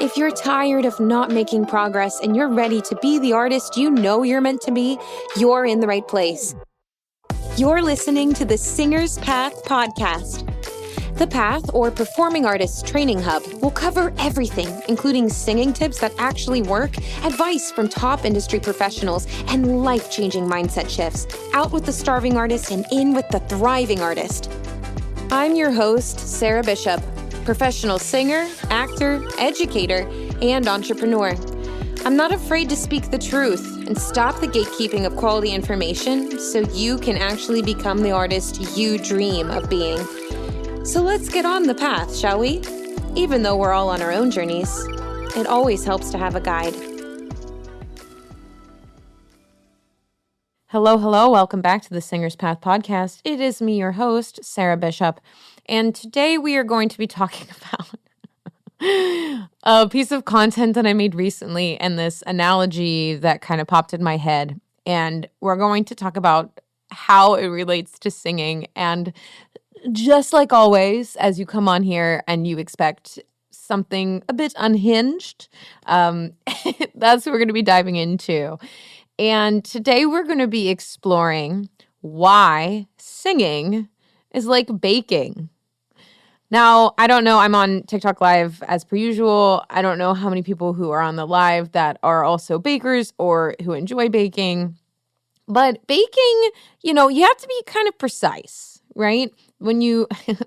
If you're tired of not making progress and you're ready to be the artist you know you're meant to be, you're in the right place. You're listening to the Singer's Path podcast. The Path, or Performing Artists Training Hub, will cover everything, including singing tips that actually work, advice from top industry professionals, and life-changing mindset shifts. Out with the starving artist and in with the thriving artist. I'm your host, Sarah Bishop, professional singer, actor, educator, and entrepreneur. I'm not afraid to speak the truth and stop the gatekeeping of quality information so you can actually become the artist you dream of being. So let's get on the path, shall we? Even though we're all on our own journeys, it always helps to have a guide. Hello. Welcome back to the Singer's Path podcast. It is me, your host, Sarah Bishop. And today we are going to be talking about a piece of content that I made recently and this analogy that kind of popped in my head. And we're going to talk about how it relates to singing. And just like always, as you come on here and you expect something a bit unhinged, that's what we're going to be diving into. And today we're going to be exploring why singing is like baking. Now, I don't know, I'm on TikTok Live as per usual. I don't know how many people who are on the live that are also bakers or who enjoy baking. But baking, you have to be kind of precise, right?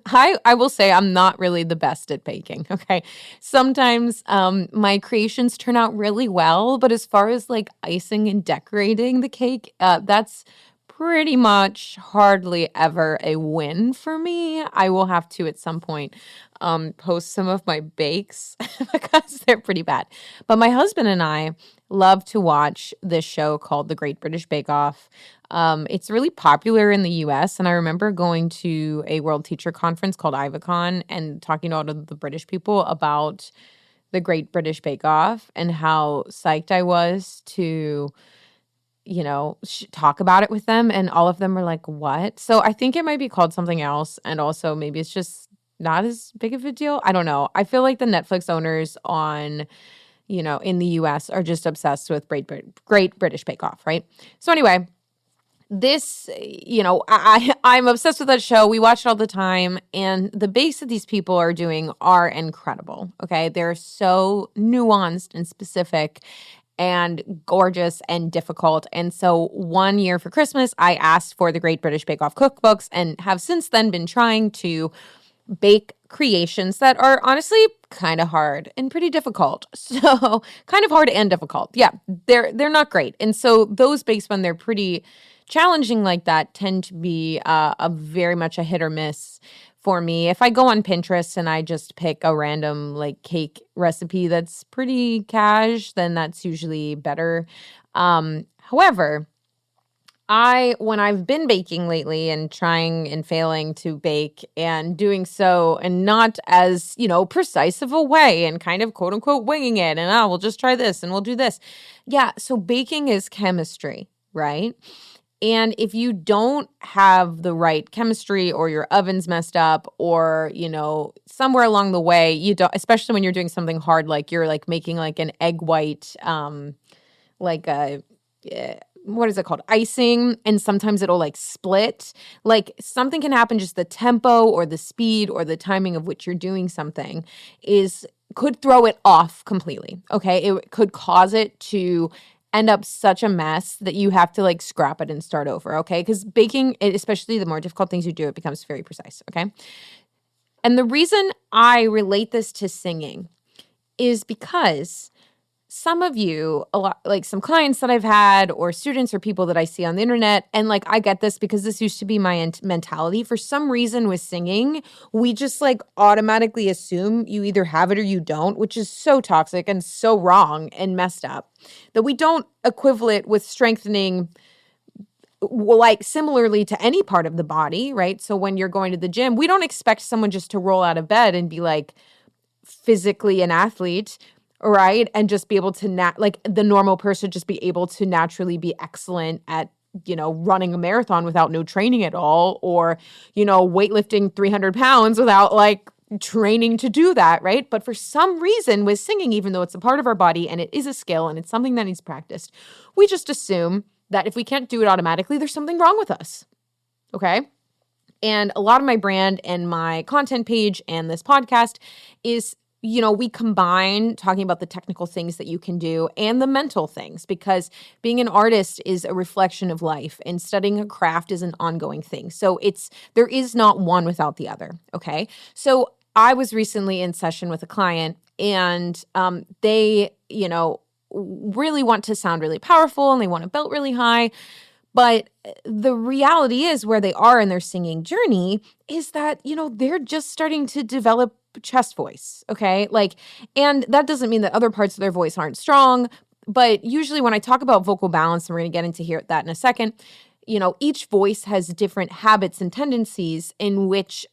I will say I'm not really the best at baking, okay? Sometimes my creations turn out really well, but as far as like icing and decorating the cake, that's pretty much hardly ever a win for me. I will have to at some point post some of my bakes because they're pretty bad. But my husband and I love to watch this show called The Great British Bake Off. It's really popular in the US, and I remember going to a World Teacher Conference called Ivacon and talking to all of the British people about The Great British Bake Off and how psyched I was to talk about it with them, and all of them were like, what? So I think it might be called something else, and also maybe it's just not as big of a deal. I don't know. I feel like the Netflix owners in the US are just obsessed with Great British Bake Off, right? So anyway, this, I'm obsessed with that show. We watch it all the time, and the bakes that these people are doing are incredible, okay? They're so nuanced and specific and gorgeous and difficult. And so one year for Christmas, I asked for the Great British Bake Off cookbooks and have since then been trying to bake creations that are honestly kind of hard and pretty difficult. So kind of hard and difficult. Yeah, they're not great. And so those bakes, when they're pretty challenging like that, tend to be a very much a hit or miss for me. If I go on Pinterest and I just pick a random like cake recipe that's pretty cash, then that's usually better. However, when I've been baking lately and trying and failing to bake and doing so and not as, precise of a way and kind of quote unquote winging it and we'll just try this and we'll do this. Yeah, so baking is chemistry, right? And if you don't have the right chemistry or your oven's messed up or, somewhere along the way, you don't, especially when you're doing something hard, like you're like making like an egg white, what is it called? Icing. And sometimes it'll like split. Like something can happen, just the tempo or the speed or the timing of which you're doing something could throw it off completely. Okay. It could cause it to end up such a mess that you have to like scrap it and start over, okay? Because baking, especially the more difficult things you do, it becomes very precise, okay? And the reason I relate this to singing is because some of you, a lot, like some clients that I've had or students or people that I see on the internet, and like I get this because this used to be my mentality. For some reason with singing, we just like automatically assume you either have it or you don't, which is so toxic and so wrong and messed up that we don't equivalent with strengthening like similarly to any part of the body, right? So when you're going to the gym, we don't expect someone just to roll out of bed and be like physically an athlete, right? And just be able to like the normal person just be able to naturally be excellent at, running a marathon without no training at all, or, weightlifting 300 pounds without like training to do that, right? But for some reason with singing, even though it's a part of our body and it is a skill and it's something that needs practiced, we just assume that if we can't do it automatically, there's something wrong with us. Okay? And a lot of my brand and my content page and this podcast is, we combine talking about the technical things that you can do and the mental things, because being an artist is a reflection of life and studying a craft is an ongoing thing. So there is not one without the other. Okay. So I was recently in session with a client and they, really want to sound really powerful and they want to belt really high. But the reality is where they are in their singing journey is that, they're just starting to develop chest voice, okay? And that doesn't mean that other parts of their voice aren't strong, but usually when I talk about vocal balance, and we're going to get into that in a second, each voice has different habits and tendencies in which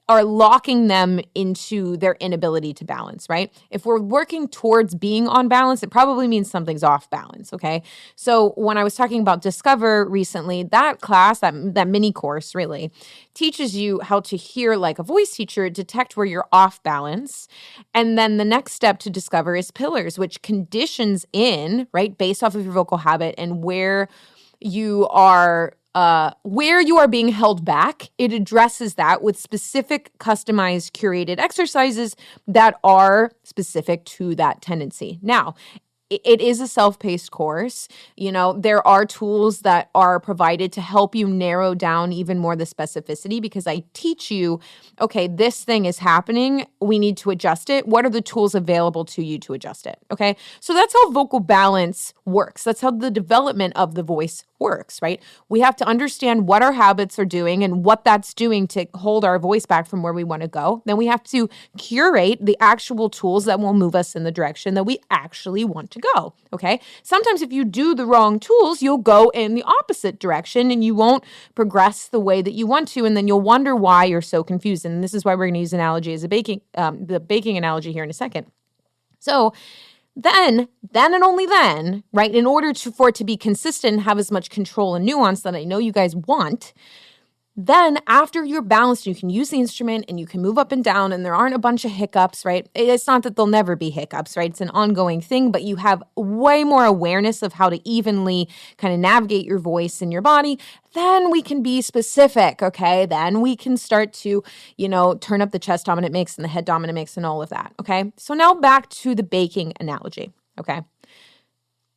are locking them into their inability to balance, right? If we're working towards being on balance, it probably means something's off balance, okay? So when I was talking about Discover recently, that class, that mini course really, teaches you how to hear like a voice teacher, detect where you're off balance. And then the next step to Discover is Pillars, which conditions in, right, based off of your vocal habit and where you are being held back. It addresses that with specific, customized, curated exercises that are specific to that tendency. Now, it is a self-paced course. There are tools that are provided to help you narrow down even more the specificity, because I teach you, okay, this thing is happening. We need to adjust it. What are the tools available to you to adjust it? Okay. So that's how vocal balance works. That's how the development of the voice works, right? We have to understand what our habits are doing and what that's doing to hold our voice back from where we want to go. Then we have to curate the actual tools that will move us in the direction that we actually want to go, okay? Sometimes if you do the wrong tools, you'll go in the opposite direction and you won't progress the way that you want to, and then you'll wonder why you're so confused. And this is why we're going to use analogy as the baking analogy here in a second. So then and only then, right, in order for it to be consistent and have as much control and nuance that I know you guys want, then after you're balanced, you can use the instrument and you can move up and down and there aren't a bunch of hiccups, right? It's not that there'll never be hiccups, right? It's an ongoing thing, but you have way more awareness of how to evenly kind of navigate your voice and your body. Then we can be specific, okay? Then we can start to, turn up the chest dominant mix and the head dominant mix and all of that, okay? So now back to the baking analogy, okay?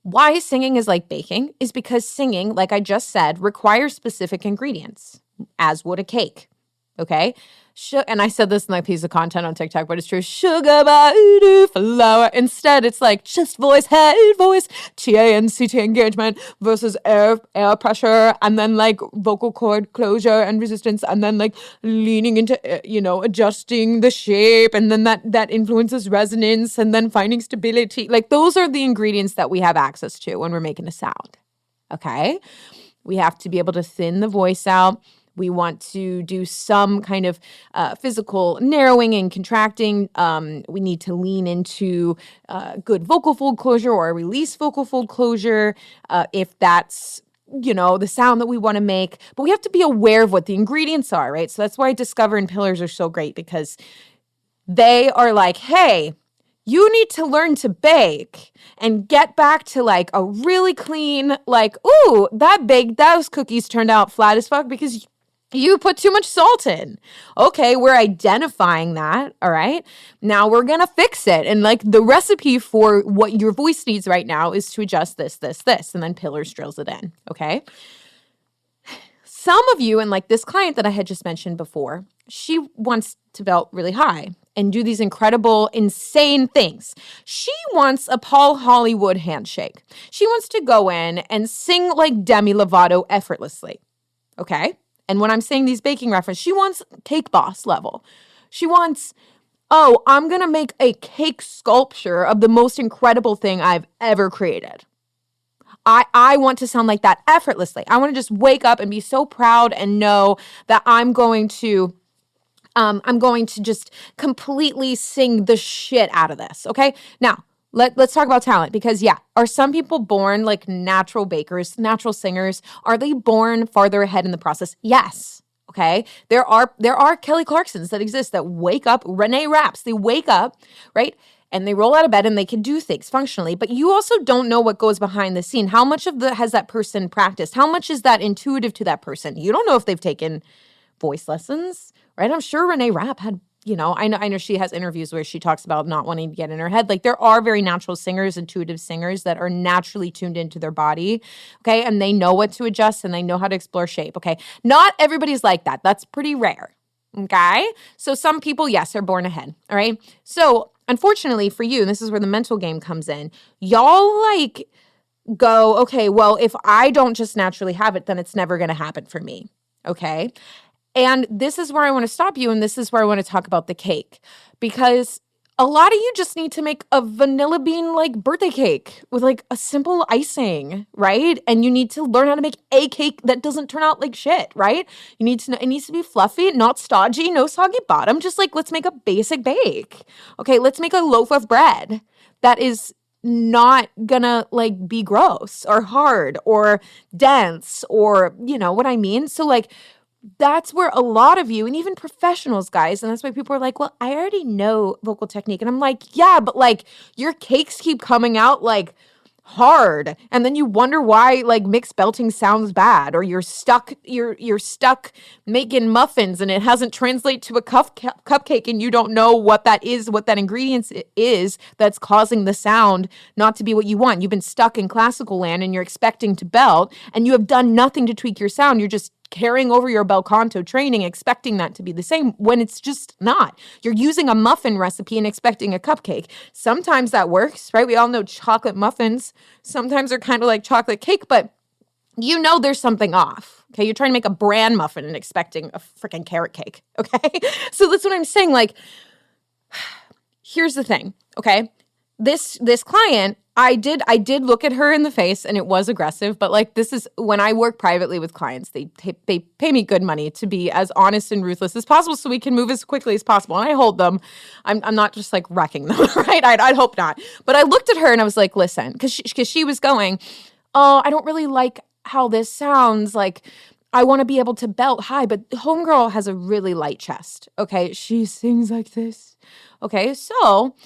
Why singing is like baking is because singing, like I just said, requires specific ingredients, as would a cake, okay? And I said this in my piece of content on TikTok, but it's true. Sugar, flour. Instead, it's like chest voice, head voice, TA and CT engagement versus air pressure, and then like vocal cord closure and resistance, and then like leaning into, adjusting the shape, and then that influences resonance, and then finding stability. Like those are the ingredients that we have access to when we're making a sound, okay? We have to be able to thin the voice out. We want to do some kind of physical narrowing and contracting. We need to lean into good vocal fold closure or release vocal fold closure if that's, the sound that we want to make. But we have to be aware of what the ingredients are, right? So that's why Discover and Pillars are so great, because they are like, hey, you need to learn to bake and get back to like a really clean, like, ooh, those cookies turned out flat as fuck because you put too much salt in. Okay, we're identifying that, all right? Now we're going to fix it. And like the recipe for what your voice needs right now is to adjust this, and then Pillars drills it in, okay? Some of you, and like this client that I had just mentioned before, she wants to belt really high and do these incredible, insane things. She wants a Paul Hollywood handshake. She wants to go in and sing like Demi Lovato effortlessly, okay? And when I'm saying these baking references, she wants cake boss level. She wants, I'm going to make a cake sculpture of the most incredible thing I've ever created. I want to sound like that effortlessly. I want to just wake up and be so proud and know that I'm going to just completely sing the shit out of this, okay? Now, let's talk about talent, because are some people born like natural bakers, natural singers? Are they born farther ahead in the process? Yes. Okay. There are Kelly Clarksons that exist that wake up, Renee Rapps, they wake up, right? And they roll out of bed and they can do things functionally, but you also don't know what goes behind the scene. How much of the has that person practiced? How much is that intuitive to that person? You don't know if they've taken voice lessons, right? I'm sure Renee Rapp had, I know she has interviews where she talks about not wanting to get in her head. Like there are very natural singers, intuitive singers that are naturally tuned into their body, okay? And they know what to adjust and they know how to explore shape, okay? Not everybody's like that. That's pretty rare, okay? So some people, yes, are born ahead, all right? So unfortunately for you, and this is where the mental game comes in, y'all like go, okay, well, if I don't just naturally have it, then it's never going to happen for me, okay? And this is where I want to stop you, and this is where I want to talk about the cake, because a lot of you just need to make a vanilla bean like birthday cake with like a simple icing, right? And you need to learn how to make a cake that doesn't turn out like shit, right? You need to know, it needs to be fluffy, not stodgy, no soggy bottom. Just like, let's make a basic bake. Okay, let's make a loaf of bread that is not gonna like be gross or hard or dense or you know what I mean? So like that's where a lot of you, and even professionals, guys, and that's why people are like, well, I already know vocal technique. And I'm like, yeah, but like your cakes keep coming out like hard. And then you wonder why like mixed belting sounds bad, or you're stuck making muffins and it hasn't translated to a cupcake and you don't know what that is, what that ingredient is that's causing the sound not to be what you want. You've been stuck in classical land and you're expecting to belt and you have done nothing to tweak your sound. You're just carrying over your bel canto training, expecting that to be the same when it's just not. You're using a muffin recipe and expecting a cupcake. Sometimes that works, right? We all know chocolate muffins sometimes are kind of like chocolate cake, but you know there's something off, okay? You're trying to make a bran muffin and expecting a freaking carrot cake, okay? So that's what I'm saying. Like, here's the thing, okay? This client, I did look at her in the face and it was aggressive, but like this is when I work privately with clients, they pay me good money to be as honest and ruthless as possible so we can move as quickly as possible. And I hold them. I'm not just like wrecking them, right? I'd hope not. But I looked at her and I was like, listen, because she was going, oh, I don't really like how this sounds. Like I want to be able to belt high, but homegirl has a really light chest, okay? She sings like this, okay? So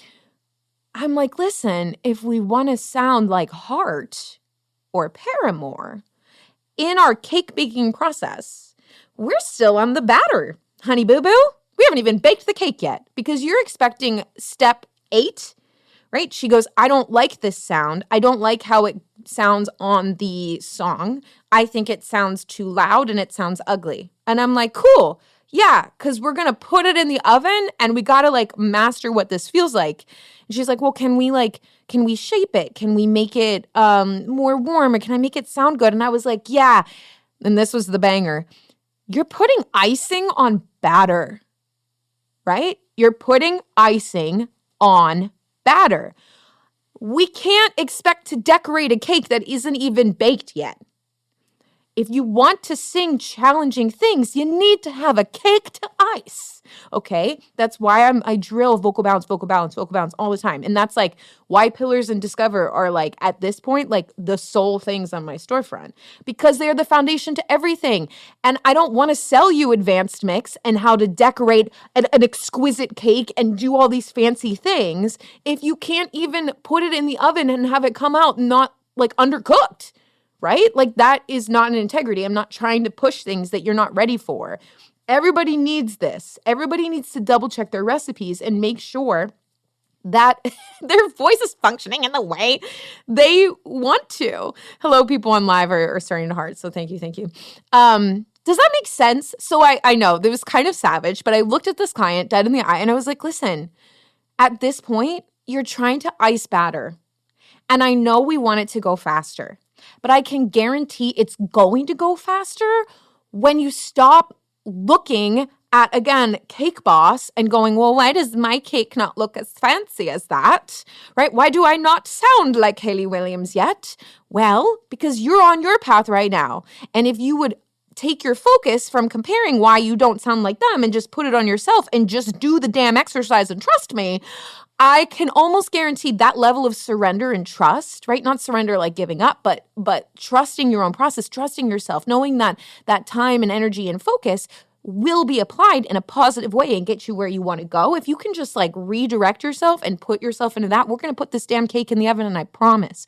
I'm like, listen, if we want to sound like Heart or Paramore in our cake baking process, we're still on the batter, honey boo boo. We haven't even baked the cake yet because you're expecting step 8, right? She goes, I don't like this sound. I don't like how it sounds on the song. I think it sounds too loud and it sounds ugly. And I'm like, cool. Yeah, because we're going to put it in the oven and we got to like master what this feels like. And she's like, well, can we shape it? Can we make it more warm? Or can I make it sound good? And I was like, yeah. And this was the banger. You're putting icing on batter, right? You're putting icing on batter. We can't expect to decorate a cake that isn't even baked yet. If you want to sing challenging things, you need to have a cake to ice, okay? That's why I drill vocal balance all the time. And that's like why Pillars and Discover are like, at this point, like the sole things on my storefront because they're the foundation to everything. And I don't want to sell you advanced mix and how to decorate an exquisite cake and do all these fancy things if you can't even put it in the oven and have it come out not like undercooked. Right? Like that is not an integrity. I'm not trying to push things that you're not ready for. Everybody needs this. Everybody needs to double check their recipes and make sure that their voice is functioning in the way they want to. Hello, people on live are starting to heart. So thank you. Does that make sense? So I know it was kind of savage, but I looked at this client dead in the eye and I was like, listen, at this point, you're trying to ice batter. And I know we want it to go faster. But I can guarantee it's going to go faster when you stop looking at, again, Cake Boss and going, well, why does my cake not look as fancy as that, right? Why do I not sound like Hayley Williams yet? Well, because you're on your path right now. And if you would take your focus from comparing why you don't sound like them and just put it on yourself and just do the damn exercise and trust me, I can almost guarantee that level of surrender and trust, right? Not surrender like giving up, but trusting your own process, trusting yourself, knowing that time and energy and focus will be applied in a positive way and get you where you want to go. If you can just like redirect yourself and put yourself into that, we're going to put this damn cake in the oven, and I promise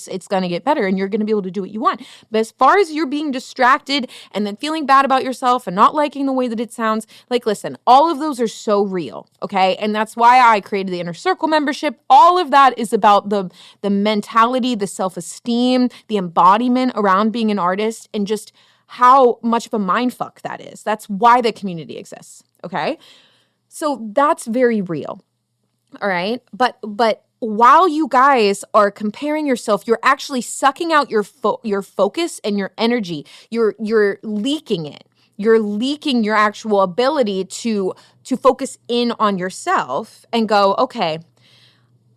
it's going to get better and you're going to be able to do what you want. But as far as you're being distracted and then feeling bad about yourself and not liking the way that it sounds, like, listen, all of those are so real, okay? And that's why I created the Inner Circle membership. All of that is about the mentality, the self-esteem, the embodiment around being an artist, and just how much of a mind fuck that is. That's why the community exists, okay? So that's very real, all right? But while you guys are comparing yourself, you're actually sucking out your focus and your energy. You're leaking it. You're leaking your actual ability to focus in on yourself and go, okay,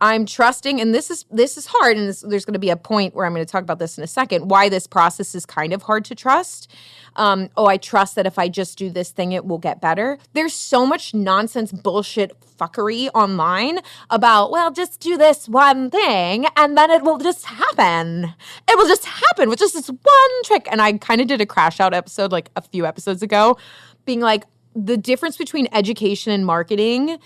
I'm trusting, and this is hard, and there's going to be a point where I'm going to talk about this in a second, why this process is kind of hard to trust. I trust that if I just do this thing, it will get better. There's so much nonsense, bullshit, fuckery online about, well, just do this one thing, and then it will just happen. It will just happen with just this one trick. And I kind of did a crash out episode like a few episodes ago, being like, the difference between education and marketing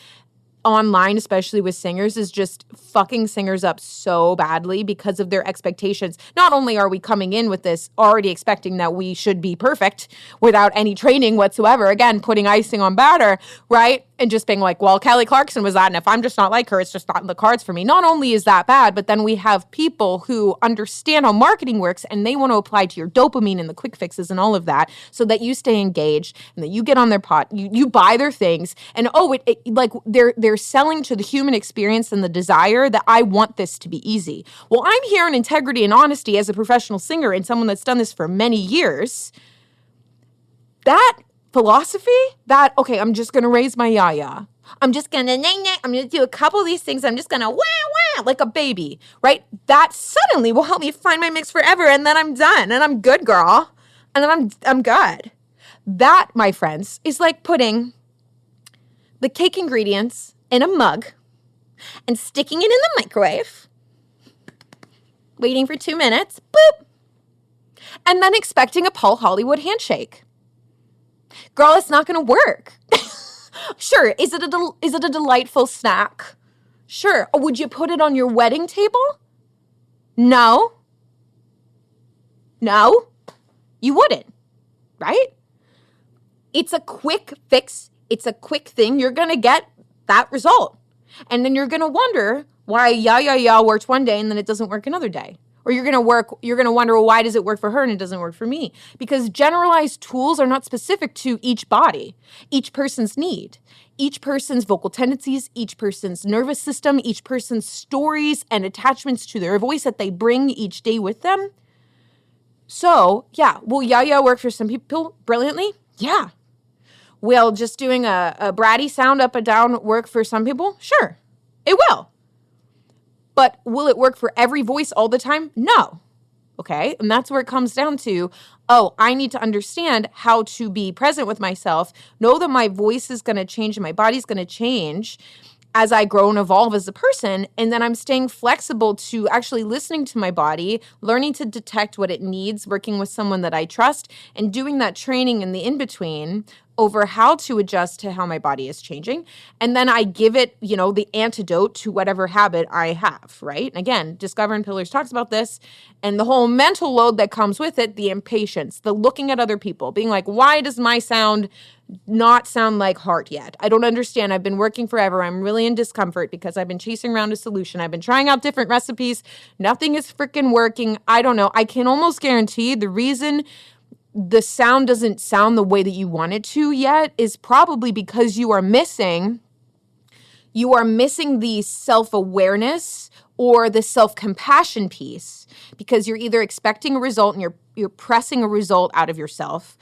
online, especially with singers, is just fucking singers up so badly because of their expectations. Not only are we coming in with this already expecting that we should be perfect without any training whatsoever, again, putting icing on batter, right? And just being like, well, Kelly Clarkson was that, and if I'm just not like her, it's just not in the cards for me. Not only is that bad, but then we have people who understand how marketing works, and they want to apply to your dopamine and the quick fixes and all of that so that you stay engaged and that you get on their pot, you buy their things, and like they're selling to the human experience and the desire that I want this to be easy. Well, I'm here in integrity and honesty as a professional singer and someone that's done this for many years. That philosophy, okay, I'm just going to raise my yaya. I'm just going to I'm going to do a couple of these things. I'm just going to wah, wah, like a baby, right? That suddenly will help me find my mix forever, and then I'm done, and I'm good, girl. And then I'm good. That, my friends, is like putting the cake ingredients in a mug and sticking it in the microwave, waiting for 2 minutes, boop, and then expecting a Paul Hollywood handshake. Girl, it's not going to work. Sure, is it a delightful snack? Sure. Would you put it on your wedding table? No. No, you wouldn't, right? It's a quick fix. It's a quick thing. You're going to get that result. And then you're going to wonder why yeah works one day and then it doesn't work another day. Or you're going to wonder, well, why does it work for her and it doesn't work for me? Because generalized tools are not specific to each body, each person's need, each person's vocal tendencies, each person's nervous system, each person's stories and attachments to their voice that they bring each day with them. So, yeah, will yeah work for some people brilliantly? Yeah. Will just doing a bratty sound up and down work for some people? Sure, it will. But will it work for every voice all the time? No. Okay? And that's where it comes down to, I need to understand how to be present with myself, know that my voice is going to change and my body's going to change as I grow and evolve as a person. And then I'm staying flexible to actually listening to my body, learning to detect what it needs, working with someone that I trust, and doing that training in the in-between over how to adjust to how my body is changing. And then I give it, the antidote to whatever habit I have, right? And again, Discover in Pillars talks about this and the whole mental load that comes with it, the impatience, the looking at other people, being like, why does my sound not sound like heart yet? I don't understand. I've been working forever. I'm really in discomfort because I've been chasing around a solution. I've been trying out different recipes. Nothing is freaking working. I don't know. I can almost guarantee the reason the sound doesn't sound the way that you want it to yet is probably because you are missing the self-awareness or the self-compassion piece, because you're either expecting a result and you're pressing a result out of yourself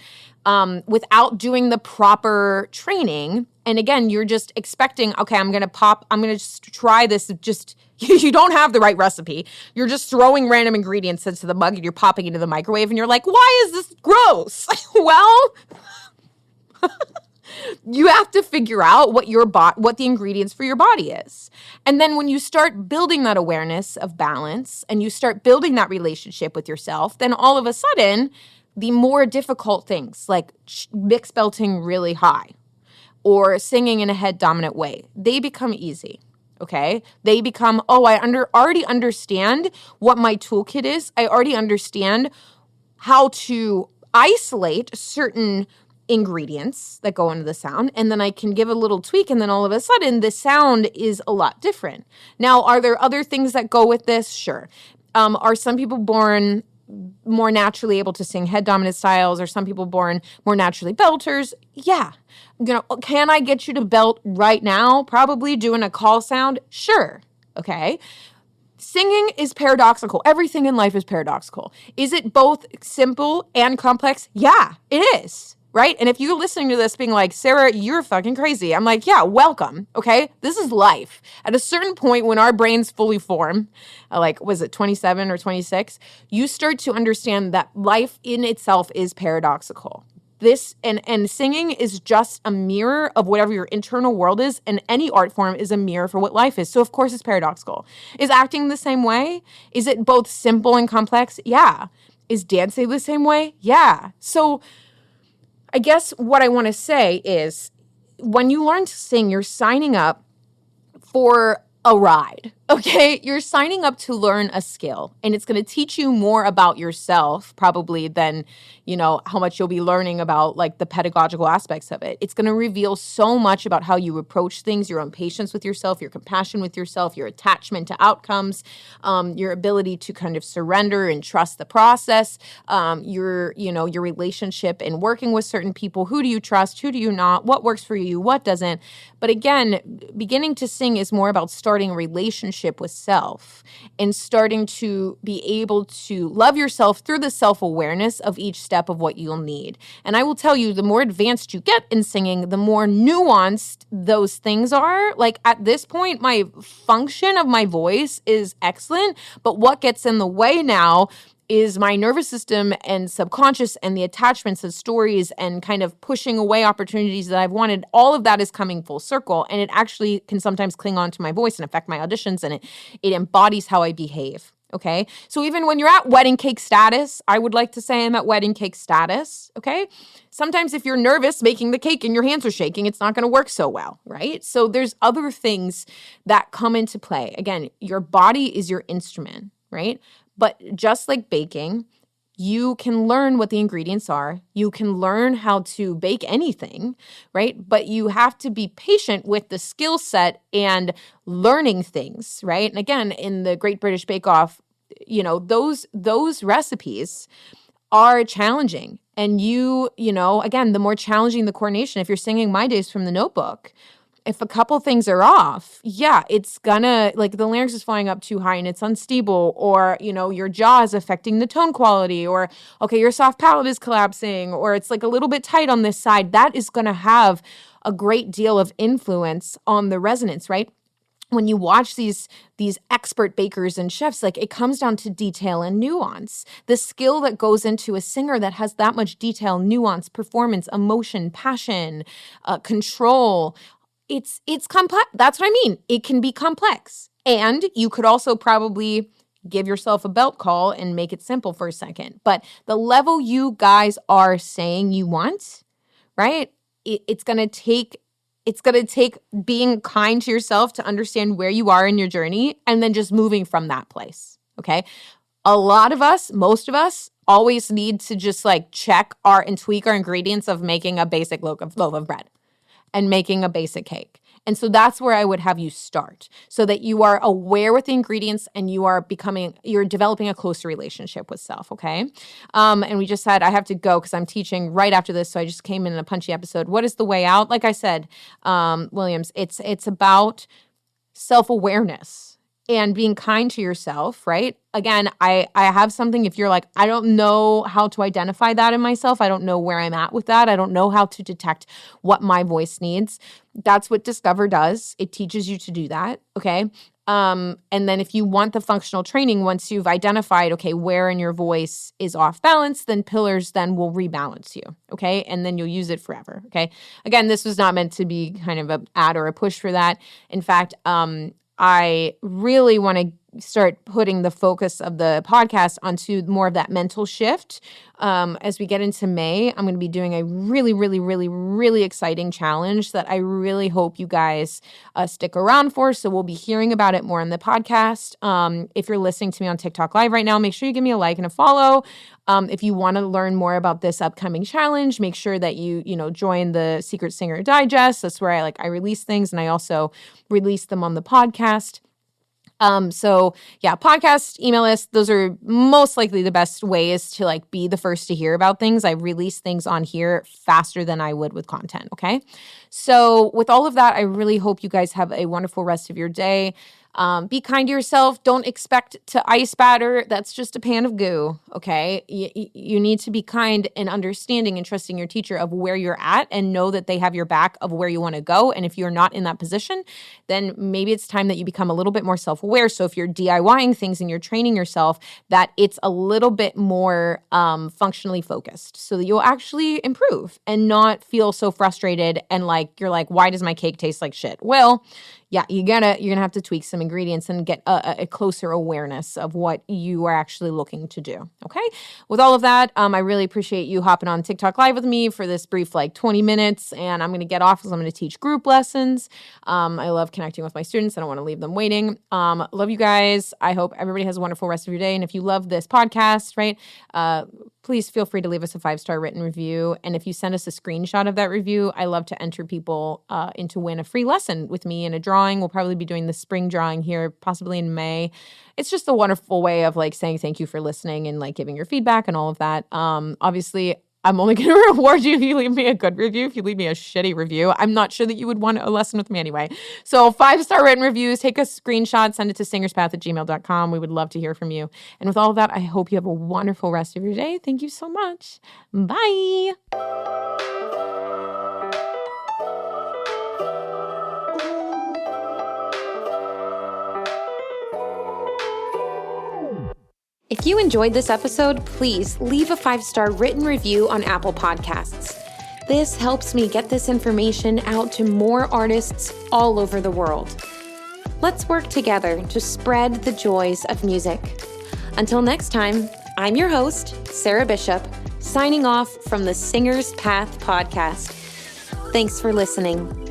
without doing the proper training. And again, you're just expecting, okay, I'm going to just try this. You don't have the right recipe. You're just throwing random ingredients into the mug and you're popping it into the microwave and you're like, why is this gross? Well, you have to figure out what the ingredients for your body is. And then when you start building that awareness of balance and you start building that relationship with yourself, then all of a sudden The more difficult things like mixed belting really high or singing in a head dominant way, they become easy. Okay. They become, I already understand what my toolkit is. I already understand how to isolate certain ingredients that go into the sound, and then I can give a little tweak, and then all of a sudden the sound is a lot different. Now, are there other things that go with this? Sure. Are some people born more naturally able to sing head dominant styles? Or some people born more naturally belters? Yeah. Can I get you to belt right now? Probably. Doing a call sound? Sure. Okay. Singing is paradoxical. Everything in life is paradoxical. Is it both simple and complex? Yeah, it is. Right? And if you're listening to this being like, Sarah, you're fucking crazy. I'm like, yeah, welcome. Okay. This is life. At a certain point when our brains fully form, was it 27 or 26? You start to understand that life in itself is paradoxical. This and singing is just a mirror of whatever your internal world is, and any art form is a mirror for what life is. So of course it's paradoxical. Is acting the same way? Is it both simple and complex? Yeah. Is dancing the same way? Yeah. So I guess what I want to say is when you learn to sing, you're signing up for a ride, okay? You're signing up to learn a skill, and it's going to teach you more about yourself probably than, how much you'll be learning about like the pedagogical aspects of it. It's going to reveal so much about how you approach things, your own patience with yourself, your compassion with yourself, your attachment to outcomes, your ability to kind of surrender and trust the process, your relationship and working with certain people. Who do you trust? Who do you not? What works for you? What doesn't? But again, beginning to sing is more about starting a relationship with self and starting to be able to love yourself through the self-awareness of each step of what you'll need. And I will tell you, the more advanced you get in singing, the more nuanced those things are. Like at this point, my function of my voice is excellent, but what gets in the way now is my nervous system and subconscious and the attachments and stories and kind of pushing away opportunities that I've wanted. All of that is coming full circle, and it actually can sometimes cling on to my voice and affect my auditions, and it embodies how I behave. Okay. So even when you're at wedding cake status, I would like to say I'm at wedding cake status. Okay. Sometimes if you're nervous making the cake and your hands are shaking, it's not going to work so well. Right. So there's other things that come into play. Again, your body is your instrument. Right. But just like baking, you can learn what the ingredients are. You can learn how to bake anything, right? But you have to be patient with the skill set and learning things, right? And again, in the Great British Bake Off, those recipes are challenging. And again, the more challenging the coordination, if you're singing My Days from the Notebook, if a couple things are off, yeah, it's gonna, like the larynx is flying up too high and it's unstable, or, your jaw is affecting the tone quality, or, okay, your soft palate is collapsing, or it's like a little bit tight on this side. That is gonna have a great deal of influence on the resonance, right? When you watch these expert bakers and chefs, like it comes down to detail and nuance. The skill that goes into a singer that has that much detail, nuance, performance, emotion, passion, control. It's complex. That's what I mean. It can be complex. And you could also probably give yourself a belt call and make it simple for a second. But the level you guys are saying you want, right? It's going to take being kind to yourself to understand where you are in your journey and then just moving from that place. Okay? A lot of us, most of us, always need to just like check and tweak our ingredients of making a basic loaf of bread and making a basic cake. And so that's where I would have you start, so that you are aware with the ingredients and you're developing a closer relationship with self, okay? And we just said, I have to go because I'm teaching right after this, so I just came in a punchy episode. What is the way out? Like I said, Williams, it's about self-awareness and being kind to yourself, right? Again, I have something, if you're like, I don't know how to identify that in myself, I don't know where I'm at with that, I don't know how to detect what my voice needs, that's what Discover does. It teaches you to do that, okay? And then if you want the functional training, once you've identified, okay, where in your voice is off balance, then Pillars then will rebalance you, okay? And then you'll use it forever, okay? Again, this was not meant to be kind of an ad or a push for that. In fact, I really want to start putting the focus of the podcast onto more of that mental shift. As we get into May, I'm going to be doing a really, really, really, really exciting challenge that I really hope you guys stick around for. So we'll be hearing about it more on the podcast. If you're listening to me on TikTok Live right now, make sure you give me a like and a follow. If you want to learn more about this upcoming challenge, make sure that you join the Secret Singer Digest. That's where I release things, and I also release them on the podcast. So yeah, podcast, email list, those are most likely the best ways to be the first to hear about things. I release things on here faster than I would with content. Okay. So with all of that, I really hope you guys have a wonderful rest of your day. Be kind to yourself. Don't expect to ice batter. That's just a pan of goo, okay? You need to be kind and understanding and trusting your teacher of where you're at and know that they have your back of where you want to go. And if you're not in that position, then maybe it's time that you become a little bit more self-aware. So if you're DIYing things and you're training yourself, that it's a little bit more functionally focused so that you'll actually improve and not feel so frustrated and you're like, why does my cake taste like shit? Well, yeah, you're gonna have to tweak some ingredients and get a closer awareness of what you are actually looking to do. Okay. With all of that, I really appreciate you hopping on TikTok Live with me for this brief 20 minutes, and I'm gonna get off because I'm gonna teach group lessons. I love connecting with my students. I don't want to leave them waiting. Love you guys. I hope everybody has a wonderful rest of your day. And if you love this podcast, right, please feel free to leave us a 5-star written review. And if you send us a screenshot of that review, I love to enter people in to win a free lesson with me in a drawing. We'll probably be doing the spring drawing here, possibly in May. It's just a wonderful way of saying thank you for listening and giving your feedback and all of that. Obviously, I'm only going to reward you if you leave me a good review. If you leave me a shitty review, I'm not sure that you would want a lesson with me anyway. So 5-star written reviews, take a screenshot, send it to singerspath@gmail.com. We would love to hear from you. And with all of that, I hope you have a wonderful rest of your day. Thank you so much. Bye. If you enjoyed this episode, please leave a 5-star written review on Apple Podcasts. This helps me get this information out to more artists all over the world. Let's work together to spread the joys of music. Until next time, I'm your host, Sarah Bishop, signing off from the Singer's Path podcast. Thanks for listening.